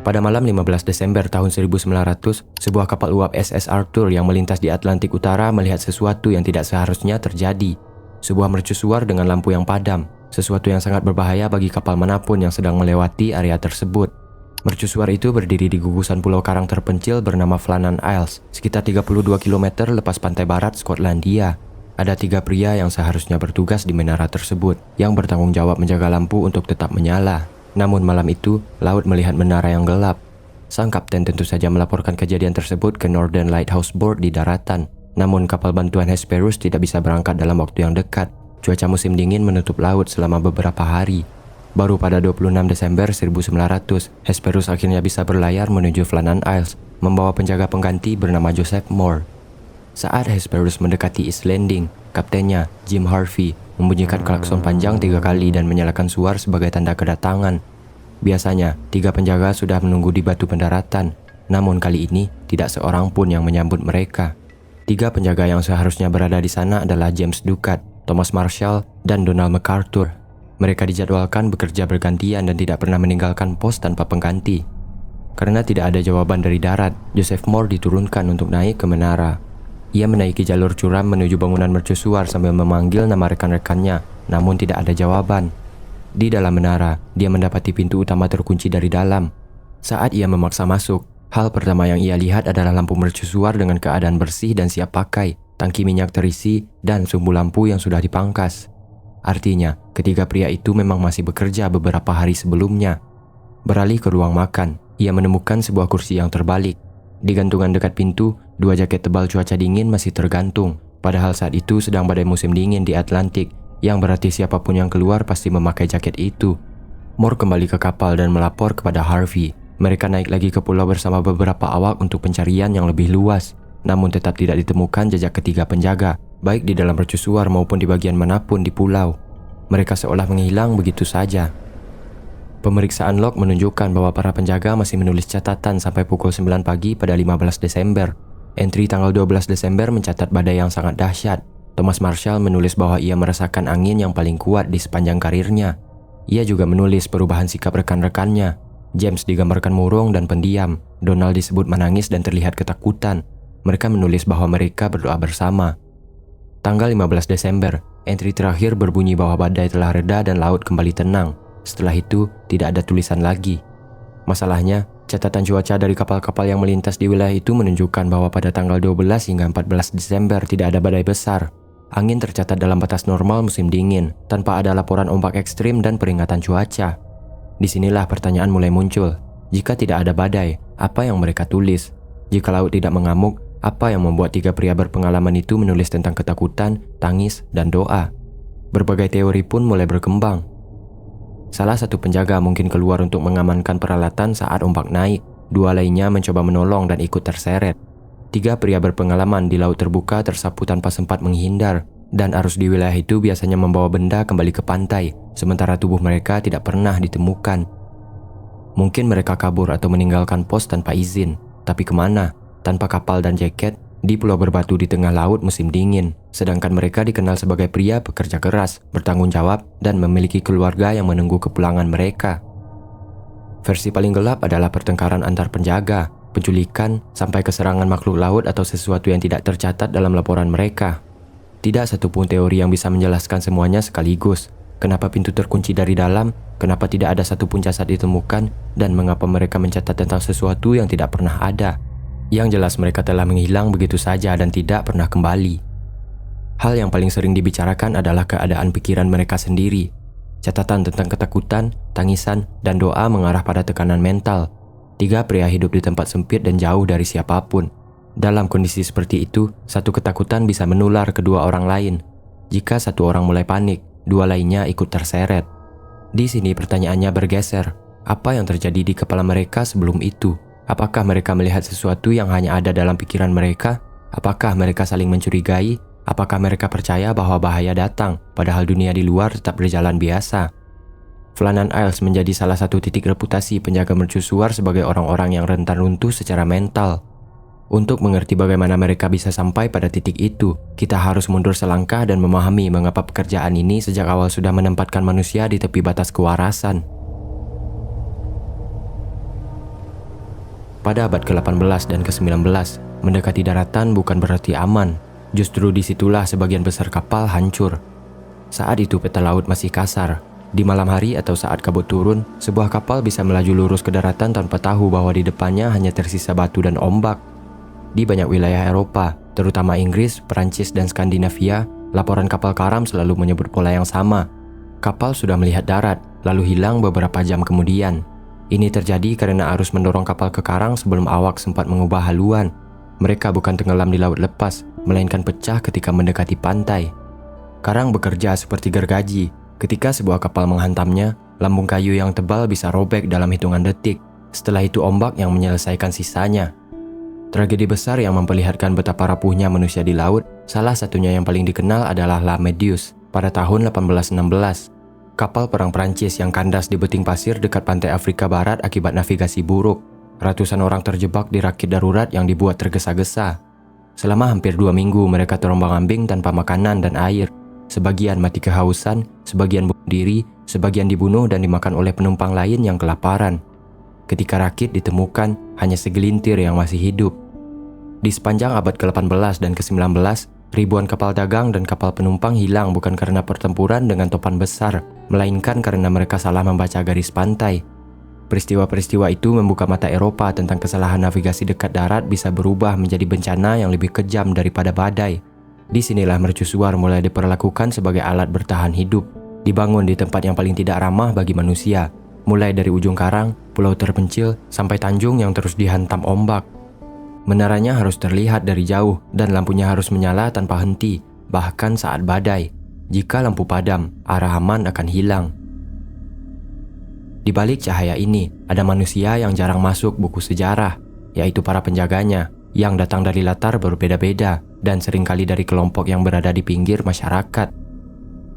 Pada malam 15 Desember tahun 1900, sebuah kapal uap SS Arthur yang melintas di Atlantik Utara melihat sesuatu yang tidak seharusnya terjadi. Sebuah mercusuar dengan lampu yang padam, sesuatu yang sangat berbahaya bagi kapal manapun yang sedang melewati area tersebut. Mercusuar itu berdiri di gugusan pulau karang terpencil bernama Flannan Isles, sekitar 32 km lepas pantai barat Skotlandia. Ada 3 pria yang seharusnya bertugas di menara tersebut, yang bertanggung jawab menjaga lampu untuk tetap menyala. Namun malam itu, laut melihat menara yang gelap. Sang kapten tentu saja melaporkan kejadian tersebut ke Northern Lighthouse Board di daratan. Namun kapal bantuan Hesperus tidak bisa berangkat dalam waktu yang dekat. Cuaca musim dingin menutup laut selama beberapa hari. Baru pada 26 Desember 1900, Hesperus akhirnya bisa berlayar menuju Flannan Isles, membawa penjaga pengganti bernama Joseph Moore. Saat Hesperus mendekati East Landing, kaptennya, Jim Harvey, membunyikan klakson panjang 3 kali dan menyalakan suar sebagai tanda kedatangan. Biasanya, 3 penjaga sudah menunggu di batu pendaratan, namun kali ini tidak seorang pun yang menyambut mereka. 3 penjaga yang seharusnya berada di sana adalah James Ducat, Thomas Marshall, dan Donald MacArthur. Mereka dijadwalkan bekerja bergantian dan tidak pernah meninggalkan pos tanpa pengganti. Karena tidak ada jawaban dari darat, Joseph Moore diturunkan untuk naik ke menara. Ia menaiki jalur curam menuju bangunan mercusuar sambil memanggil nama rekan-rekannya, namun tidak ada jawaban. Di dalam menara, dia mendapati pintu utama terkunci dari dalam. Saat ia memaksa masuk, hal pertama yang ia lihat adalah lampu mercusuar dengan keadaan bersih dan siap pakai, tangki minyak terisi, dan sumbu lampu yang sudah dipangkas. Artinya, ketiga pria itu memang masih bekerja beberapa hari sebelumnya. Beralih ke ruang makan, ia menemukan sebuah kursi yang terbalik. Di gantungan dekat pintu, 2 jaket tebal cuaca dingin masih tergantung. Padahal saat itu sedang badai musim dingin di Atlantik, yang berarti siapapun yang keluar pasti memakai jaket itu. Moore kembali ke kapal dan melapor kepada Harvey. Mereka naik lagi ke pulau bersama beberapa awak untuk pencarian yang lebih luas. Namun tetap tidak ditemukan jejak ketiga penjaga, baik di dalam mercusuar maupun di bagian manapun di pulau. Mereka seolah menghilang begitu saja. Pemeriksaan log menunjukkan bahwa para penjaga masih menulis catatan sampai pukul 9 pagi pada 15 Desember. Entry tanggal 12 Desember mencatat badai yang sangat dahsyat. Thomas Marshall menulis bahwa ia merasakan angin yang paling kuat di sepanjang karirnya. Ia juga menulis perubahan sikap rekan-rekannya. James digambarkan murung dan pendiam. Donald disebut menangis dan terlihat ketakutan. Mereka menulis bahwa mereka berdoa bersama. Tanggal 15 Desember, entry terakhir berbunyi bahwa badai telah reda dan laut kembali tenang. Setelah itu, tidak ada tulisan lagi. Masalahnya, catatan cuaca dari kapal-kapal yang melintas di wilayah itu menunjukkan bahwa pada tanggal 12 hingga 14 Desember tidak ada badai besar. Angin tercatat dalam batas normal musim dingin, tanpa ada laporan ombak ekstrim dan peringatan cuaca. Disinilah pertanyaan mulai muncul. Jika tidak ada badai, apa yang mereka tulis? Jika laut tidak mengamuk, apa yang membuat 3 pria berpengalaman itu menulis tentang ketakutan, tangis, dan doa? Berbagai teori pun mulai berkembang. Salah satu penjaga mungkin keluar untuk mengamankan peralatan saat ombak naik. 2 lainnya mencoba menolong dan ikut terseret. 3 pria berpengalaman di laut terbuka tersapu tanpa sempat menghindar, dan arus di wilayah itu biasanya membawa benda kembali ke pantai, sementara tubuh mereka tidak pernah ditemukan. Mungkin mereka kabur atau meninggalkan pos tanpa izin, tapi kemana? Tanpa kapal dan jaket, di pulau berbatu di tengah laut musim dingin, sedangkan mereka dikenal sebagai pria pekerja keras, bertanggung jawab, dan memiliki keluarga yang menunggu kepulangan mereka. Versi paling gelap adalah pertengkaran antar penjaga, penculikan, sampai keserangan makhluk laut atau sesuatu yang tidak tercatat dalam laporan mereka. Tidak satupun teori yang bisa menjelaskan semuanya sekaligus. Kenapa pintu terkunci dari dalam? Kenapa tidak ada satupun jasad ditemukan? Dan mengapa mereka mencatat tentang sesuatu yang tidak pernah ada? Yang jelas mereka telah menghilang begitu saja dan tidak pernah kembali. Hal yang paling sering dibicarakan adalah keadaan pikiran mereka sendiri. Catatan tentang ketakutan, tangisan, dan doa mengarah pada tekanan mental. 3 pria hidup di tempat sempit dan jauh dari siapapun. Dalam kondisi seperti itu, satu ketakutan bisa menular ke 2 orang lain. Jika satu orang mulai panik, 2 lainnya ikut terseret. Di sini pertanyaannya bergeser. Apa yang terjadi di kepala mereka sebelum itu? Apakah mereka melihat sesuatu yang hanya ada dalam pikiran mereka? Apakah mereka saling mencurigai? Apakah mereka percaya bahwa bahaya datang, padahal dunia di luar tetap berjalan biasa? Flannan Isles menjadi salah satu titik reputasi penjaga mercusuar sebagai orang-orang yang rentan runtuh secara mental. Untuk mengerti bagaimana mereka bisa sampai pada titik itu, kita harus mundur selangkah dan memahami mengapa pekerjaan ini sejak awal sudah menempatkan manusia di tepi batas kewarasan. Pada abad ke-18 dan ke-19, mendekati daratan bukan berarti aman. Justru disitulah sebagian besar kapal hancur. Saat itu peta laut masih kasar. Di malam hari atau saat kabut turun, sebuah kapal bisa melaju lurus ke daratan tanpa tahu bahwa di depannya hanya tersisa batu dan ombak. Di banyak wilayah Eropa, terutama Inggris, Perancis, dan Skandinavia, laporan kapal karam selalu menyebut pola yang sama. Kapal sudah melihat darat, lalu hilang beberapa jam kemudian. Ini terjadi karena arus mendorong kapal ke karang sebelum awak sempat mengubah haluan. Mereka bukan tenggelam di laut lepas, melainkan pecah ketika mendekati pantai. Karang bekerja seperti gergaji. Ketika sebuah kapal menghantamnya, lambung kayu yang tebal bisa robek dalam hitungan detik. Setelah itu ombak yang menyelesaikan sisanya. Tragedi besar yang memperlihatkan betapa rapuhnya manusia di laut, salah satunya yang paling dikenal adalah La Méduse pada tahun 1816. Kapal perang Prancis yang kandas di beting pasir dekat pantai Afrika Barat akibat navigasi buruk. Ratusan orang terjebak di rakit darurat yang dibuat tergesa-gesa. Selama hampir 2 minggu mereka terombang-ambing tanpa makanan dan air. Sebagian mati kehausan, sebagian bunuh diri, sebagian dibunuh dan dimakan oleh penumpang lain yang kelaparan. Ketika rakit ditemukan, hanya segelintir yang masih hidup. Di sepanjang abad ke-18 dan ke-19, ribuan kapal dagang dan kapal penumpang hilang bukan karena pertempuran dengan topan besar, melainkan karena mereka salah membaca garis pantai. Peristiwa-peristiwa itu membuka mata Eropa tentang kesalahan navigasi dekat darat bisa berubah menjadi bencana yang lebih kejam daripada badai. Disinilah mercusuar mulai diperlakukan sebagai alat bertahan hidup, dibangun di tempat yang paling tidak ramah bagi manusia, mulai dari ujung karang, pulau terpencil, sampai tanjung yang terus dihantam ombak. Menaranya harus terlihat dari jauh dan lampunya harus menyala tanpa henti, bahkan saat badai. Jika lampu padam, arah aman akan hilang. Di balik cahaya ini, ada manusia yang jarang masuk buku sejarah, yaitu para penjaganya, yang datang dari latar berbeda-beda dan seringkali dari kelompok yang berada di pinggir masyarakat.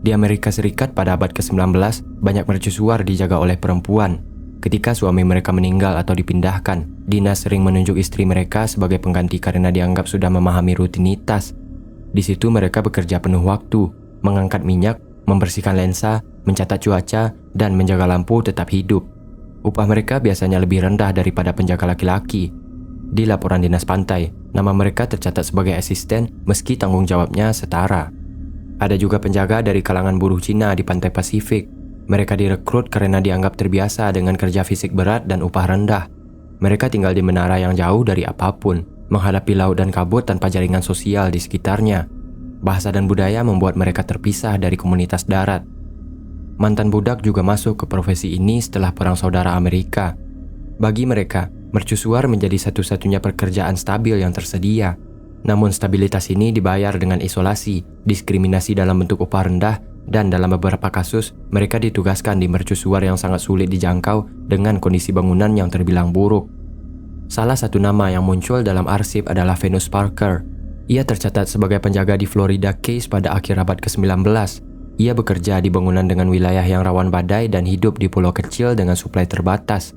Di Amerika Serikat pada abad ke-19, banyak mercusuar dijaga oleh perempuan. Ketika suami mereka meninggal atau dipindahkan, dinas sering menunjuk istri mereka sebagai pengganti karena dianggap sudah memahami rutinitas. Di situ mereka bekerja penuh waktu, mengangkat minyak, membersihkan lensa, mencatat cuaca, dan menjaga lampu tetap hidup. Upah mereka biasanya lebih rendah daripada penjaga laki-laki. Di laporan dinas pantai, nama mereka tercatat sebagai asisten meski tanggung jawabnya setara. Ada juga penjaga dari kalangan buruh Cina di pantai Pasifik. Mereka direkrut karena dianggap terbiasa dengan kerja fisik berat dan upah rendah. Mereka tinggal di menara yang jauh dari apapun, menghadapi laut dan kabut tanpa jaringan sosial di sekitarnya. Bahasa dan budaya membuat mereka terpisah dari komunitas darat. Mantan budak juga masuk ke profesi ini setelah Perang Saudara Amerika. Bagi mereka, mercusuar menjadi satu-satunya pekerjaan stabil yang tersedia. Namun stabilitas ini dibayar dengan isolasi, diskriminasi dalam bentuk upah rendah, dan dalam beberapa kasus, mereka ditugaskan di mercusuar yang sangat sulit dijangkau dengan kondisi bangunan yang terbilang buruk. Salah satu nama yang muncul dalam arsip adalah Venus Parker. Ia tercatat sebagai penjaga di Florida Keys pada akhir abad ke-19. Ia bekerja di bangunan dengan wilayah yang rawan badai dan hidup di pulau kecil dengan suplai terbatas.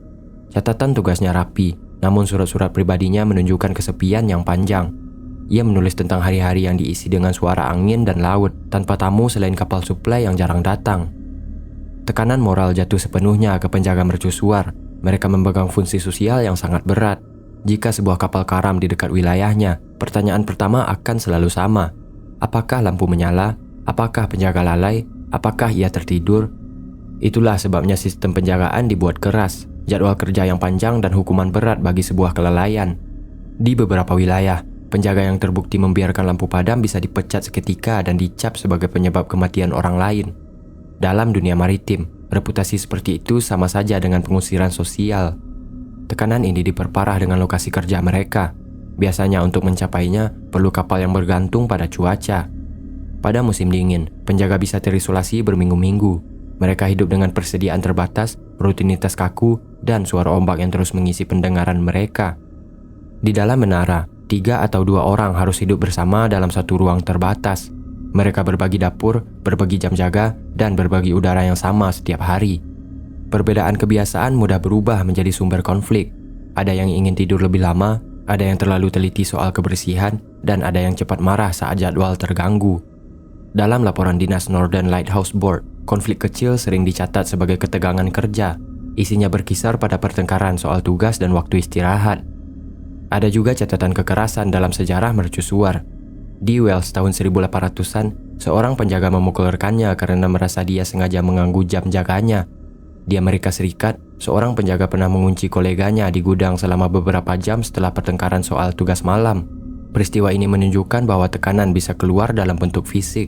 Catatan tugasnya rapi, namun surat-surat pribadinya menunjukkan kesepian yang panjang. Ia menulis tentang hari-hari yang diisi dengan suara angin dan laut, tanpa tamu selain kapal suplai yang jarang datang. Tekanan moral jatuh sepenuhnya ke penjaga mercusuar. Mereka memegang fungsi sosial yang sangat berat. Jika sebuah kapal karam di dekat wilayahnya, pertanyaan pertama akan selalu sama. Apakah lampu menyala? Apakah penjaga lalai? Apakah ia tertidur? Itulah sebabnya sistem penjagaan dibuat keras, jadwal kerja yang panjang dan hukuman berat bagi sebuah kelalaian. Di beberapa wilayah, penjaga yang terbukti membiarkan lampu padam bisa dipecat seketika dan dicap sebagai penyebab kematian orang lain. Dalam dunia maritim, reputasi seperti itu sama saja dengan pengusiran sosial. Tekanan ini diperparah dengan lokasi kerja mereka. Biasanya untuk mencapainya, perlu kapal yang bergantung pada cuaca. Pada musim dingin, penjaga bisa terisolasi berminggu-minggu. Mereka hidup dengan persediaan terbatas, rutinitas kaku, dan suara ombak yang terus mengisi pendengaran mereka. Di dalam menara, 3 atau 2 orang harus hidup bersama dalam satu ruang terbatas. Mereka berbagi dapur, berbagi jam jaga, dan berbagi udara yang sama setiap hari. Perbedaan kebiasaan mudah berubah menjadi sumber konflik. Ada yang ingin tidur lebih lama, ada yang terlalu teliti soal kebersihan, dan ada yang cepat marah saat jadwal terganggu. Dalam laporan dinas Northern Lighthouse Board, konflik kecil sering dicatat sebagai ketegangan kerja. Isinya berkisar pada pertengkaran soal tugas dan waktu istirahat. Ada juga catatan kekerasan dalam sejarah mercusuar. Di Wales tahun 1800-an, seorang penjaga memukul rekannya karena merasa dia sengaja mengganggu jam jaganya. Di Amerika Serikat, seorang penjaga pernah mengunci koleganya di gudang selama beberapa jam setelah pertengkaran soal tugas malam. Peristiwa ini menunjukkan bahwa tekanan bisa keluar dalam bentuk fisik.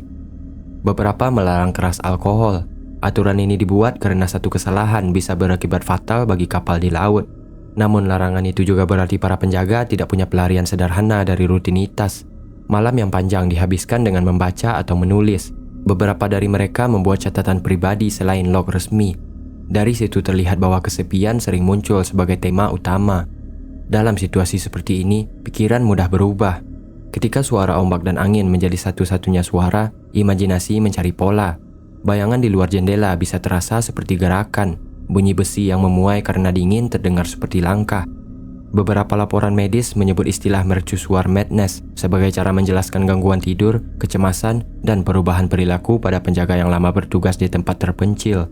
Beberapa melarang keras alkohol. Aturan ini dibuat karena satu kesalahan bisa berakibat fatal bagi kapal di laut. Namun larangan itu juga berarti para penjaga tidak punya pelarian sederhana dari rutinitas. Malam yang panjang dihabiskan dengan membaca atau menulis. Beberapa dari mereka membuat catatan pribadi selain log resmi. Dari situ terlihat bahwa kesepian sering muncul sebagai tema utama. Dalam situasi seperti ini, pikiran mudah berubah. Ketika suara ombak dan angin menjadi satu-satunya suara, imajinasi mencari pola. Bayangan di luar jendela bisa terasa seperti gerakan. Bunyi besi yang memuai karena dingin terdengar seperti langkah. Beberapa laporan medis menyebut istilah mercusuar madness sebagai cara menjelaskan gangguan tidur, kecemasan, dan perubahan perilaku pada penjaga yang lama bertugas di tempat terpencil.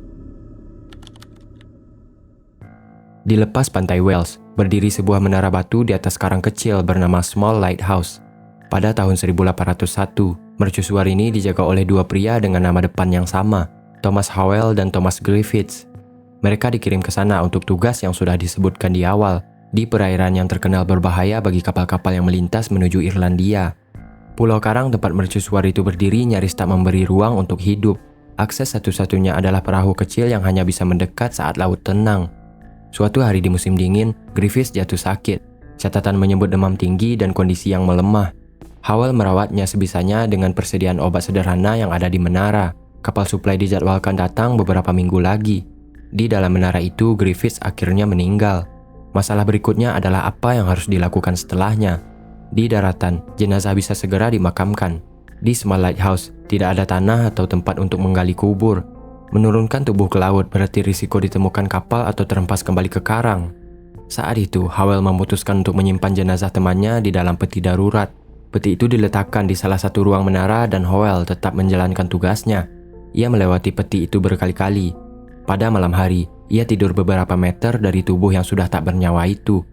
Di lepas pantai Wales, berdiri sebuah menara batu di atas karang kecil bernama Small Lighthouse. Pada tahun 1801, mercusuar ini dijaga oleh dua pria dengan nama depan yang sama, Thomas Howell dan Thomas Griffiths. Mereka dikirim ke sana untuk tugas yang sudah disebutkan di awal, di perairan yang terkenal berbahaya bagi kapal-kapal yang melintas menuju Irlandia. Pulau karang tempat mercusuar itu berdiri nyaris tak memberi ruang untuk hidup. Akses satu-satunya adalah perahu kecil yang hanya bisa mendekat saat laut tenang. Suatu hari di musim dingin, Griffiths jatuh sakit. Catatan menyebut demam tinggi dan kondisi yang melemah. Howell merawatnya sebisanya dengan persediaan obat sederhana yang ada di menara. Kapal suplai dijadwalkan datang beberapa minggu lagi. Di dalam menara itu, Griffiths akhirnya meninggal. Masalah berikutnya adalah apa yang harus dilakukan setelahnya. Di daratan, jenazah bisa segera dimakamkan. Di Small Lighthouse, tidak ada tanah atau tempat untuk menggali kubur. Menurunkan tubuh ke laut berarti risiko ditemukan kapal atau terhempas kembali ke karang. Saat itu, Howell memutuskan untuk menyimpan jenazah temannya di dalam peti darurat. Peti itu diletakkan di salah satu ruang menara dan Howell tetap menjalankan tugasnya. Ia melewati peti itu berkali-kali. Pada malam hari, ia tidur beberapa meter dari tubuh yang sudah tak bernyawa itu.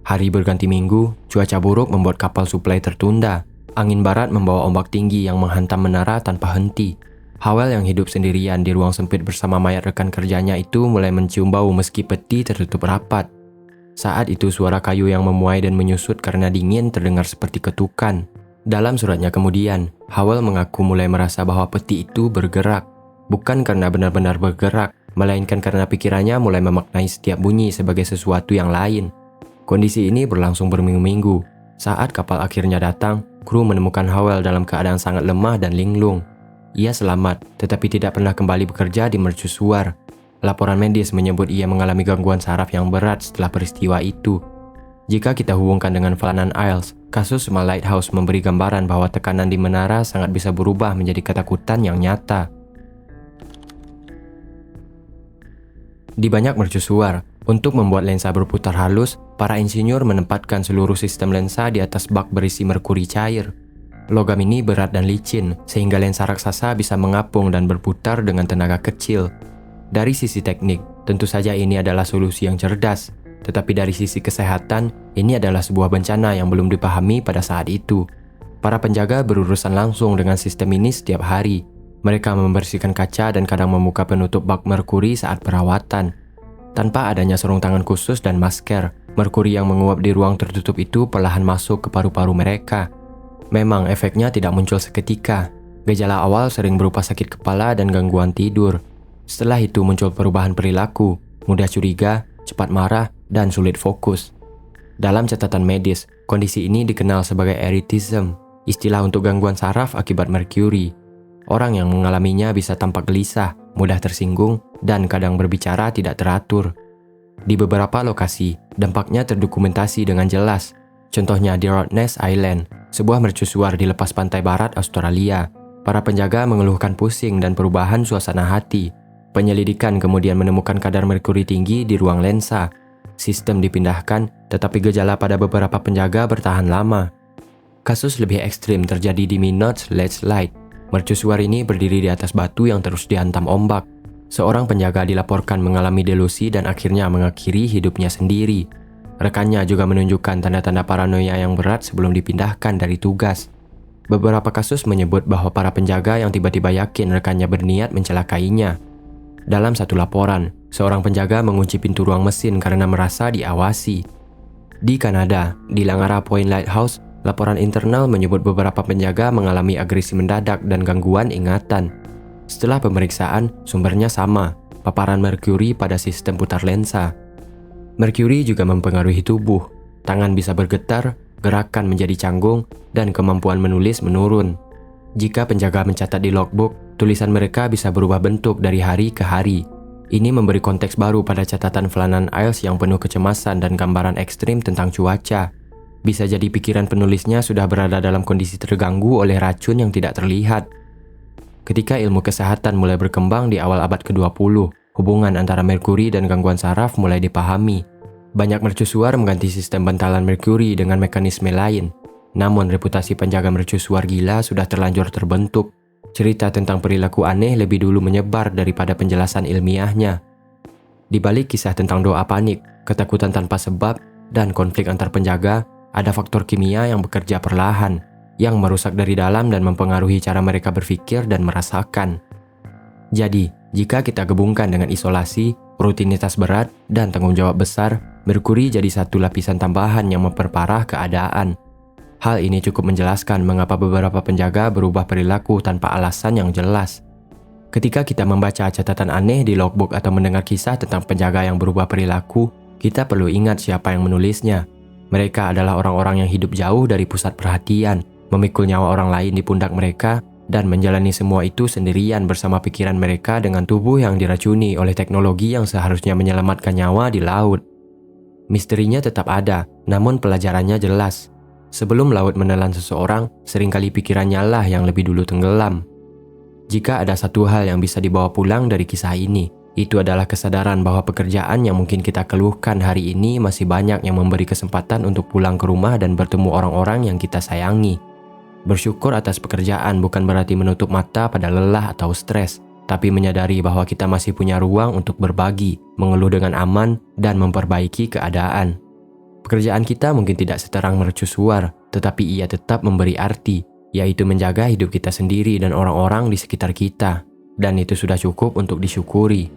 Hari berganti minggu, cuaca buruk membuat kapal suplai tertunda. Angin barat membawa ombak tinggi yang menghantam menara tanpa henti. Howell yang hidup sendirian di ruang sempit bersama mayat rekan kerjanya itu mulai mencium bau meski peti tertutup rapat. Saat itu suara kayu yang memuai dan menyusut karena dingin terdengar seperti ketukan. Dalam suratnya kemudian, Howell mengaku mulai merasa bahwa peti itu bergerak. Bukan karena benar-benar bergerak, melainkan karena pikirannya mulai memaknai setiap bunyi sebagai sesuatu yang lain. Kondisi ini berlangsung berminggu-minggu. Saat kapal akhirnya datang, kru menemukan Howell dalam keadaan sangat lemah dan linglung. Ia selamat, tetapi tidak pernah kembali bekerja di mercusuar. Laporan medis menyebut ia mengalami gangguan saraf yang berat setelah peristiwa itu. Jika kita hubungkan dengan Flannan Isles, kasus Small Lighthouse memberi gambaran bahwa tekanan di menara sangat bisa berubah menjadi ketakutan yang nyata. Di banyak mercusuar, untuk membuat lensa berputar halus, para insinyur menempatkan seluruh sistem lensa di atas bak berisi merkuri cair. Logam ini berat dan licin, sehingga lensa raksasa bisa mengapung dan berputar dengan tenaga kecil. Dari sisi teknik, tentu saja ini adalah solusi yang cerdas. Tetapi dari sisi kesehatan, ini adalah sebuah bencana yang belum dipahami pada saat itu. Para penjaga berurusan langsung dengan sistem ini setiap hari. Mereka membersihkan kaca dan kadang membuka penutup bak merkuri saat perawatan. Tanpa adanya sarung tangan khusus dan masker, merkuri yang menguap di ruang tertutup itu perlahan masuk ke paru-paru mereka. Memang efeknya tidak muncul seketika. Gejala awal sering berupa sakit kepala dan gangguan tidur. Setelah itu muncul perubahan perilaku, mudah curiga, cepat marah, dan sulit fokus. Dalam catatan medis, kondisi ini dikenal sebagai erethism, istilah untuk gangguan saraf akibat merkuri. Orang yang mengalaminya bisa tampak gelisah, mudah tersinggung, dan kadang berbicara tidak teratur. Di beberapa lokasi, dampaknya terdokumentasi dengan jelas. Contohnya di Rottnest Island, sebuah mercusuar di lepas pantai barat Australia. Para penjaga mengeluhkan pusing dan perubahan suasana hati. Penyelidikan kemudian menemukan kadar merkuri tinggi di ruang lensa. Sistem dipindahkan, tetapi gejala pada beberapa penjaga bertahan lama. Kasus lebih ekstrim terjadi di Minot's Ledge Light. Mercusuar ini berdiri di atas batu yang terus dihantam ombak. Seorang penjaga dilaporkan mengalami delusi dan akhirnya mengakhiri hidupnya sendiri. Rekannya juga menunjukkan tanda-tanda paranoia yang berat sebelum dipindahkan dari tugas. Beberapa kasus menyebut bahwa para penjaga yang tiba-tiba yakin rekannya berniat mencelakainya. Dalam satu laporan, seorang penjaga mengunci pintu ruang mesin karena merasa diawasi. Di Kanada, di Langara Point Lighthouse, laporan internal menyebut beberapa penjaga mengalami agresi mendadak dan gangguan ingatan. Setelah pemeriksaan, sumbernya sama, paparan merkuri pada sistem putar lensa. Merkuri juga mempengaruhi tubuh, tangan bisa bergetar, gerakan menjadi canggung, dan kemampuan menulis menurun. Jika penjaga mencatat di logbook, tulisan mereka bisa berubah bentuk dari hari ke hari. Ini memberi konteks baru pada catatan Flannan Isles yang penuh kecemasan dan gambaran ekstrim tentang cuaca. Bisa jadi pikiran penulisnya sudah berada dalam kondisi terganggu oleh racun yang tidak terlihat. Ketika ilmu kesehatan mulai berkembang di awal abad ke-20, hubungan antara merkuri dan gangguan saraf mulai dipahami. Banyak mercusuar mengganti sistem bantalan merkuri dengan mekanisme lain. Namun reputasi penjaga mercusuar gila sudah terlanjur terbentuk. Cerita tentang perilaku aneh lebih dulu menyebar daripada penjelasan ilmiahnya. Di balik kisah tentang doa panik, ketakutan tanpa sebab, dan konflik antar penjaga, ada faktor kimia yang bekerja perlahan, yang merusak dari dalam dan mempengaruhi cara mereka berpikir dan merasakan. Jadi, jika kita gabungkan dengan isolasi, rutinitas berat, dan tanggung jawab besar, merkuri jadi satu lapisan tambahan yang memperparah keadaan. Hal ini cukup menjelaskan mengapa beberapa penjaga berubah perilaku tanpa alasan yang jelas. Ketika kita membaca catatan aneh di logbook atau mendengar kisah tentang penjaga yang berubah perilaku, kita perlu ingat siapa yang menulisnya. Mereka adalah orang-orang yang hidup jauh dari pusat perhatian, memikul nyawa orang lain di pundak mereka, dan menjalani semua itu sendirian bersama pikiran mereka dengan tubuh yang diracuni oleh teknologi yang seharusnya menyelamatkan nyawa di laut. Misterinya tetap ada, namun pelajarannya jelas. Sebelum laut menelan seseorang, seringkali pikirannya lah yang lebih dulu tenggelam. Jika ada satu hal yang bisa dibawa pulang dari kisah ini, itu adalah kesadaran bahwa pekerjaan yang mungkin kita keluhkan hari ini masih banyak yang memberi kesempatan untuk pulang ke rumah dan bertemu orang-orang yang kita sayangi. Bersyukur atas pekerjaan bukan berarti menutup mata pada lelah atau stres, tapi menyadari bahwa kita masih punya ruang untuk berbagi, mengeluh dengan aman, dan memperbaiki keadaan. Pekerjaan kita mungkin tidak seterang mercusuar, tetapi ia tetap memberi arti, yaitu menjaga hidup kita sendiri dan orang-orang di sekitar kita. Dan itu sudah cukup untuk disyukuri.